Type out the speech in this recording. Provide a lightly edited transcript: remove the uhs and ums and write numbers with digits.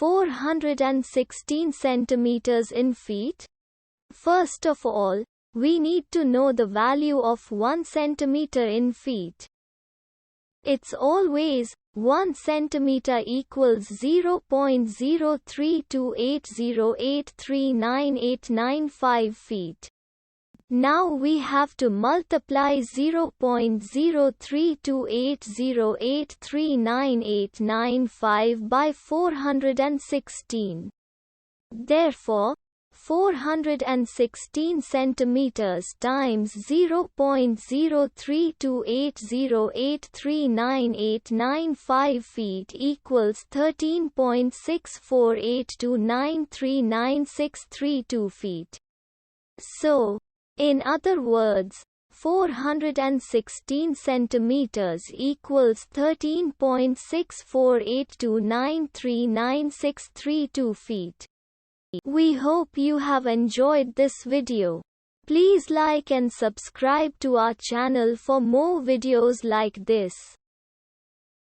416 centimeters in feet? First of all, we need to know the value of 1 centimeter in feet. It's always 1 centimeter equals 0.03280839895 feet. Now we have to multiply 0.03280839895 by 416. Therefore, 416 centimeters times 0.03280839895 feet equals 13.64829399632 feet. So, in other words, 416 centimeters equals 13.64829399632 feet. We hope you have enjoyed this video. Please like and subscribe to our channel for more videos like this.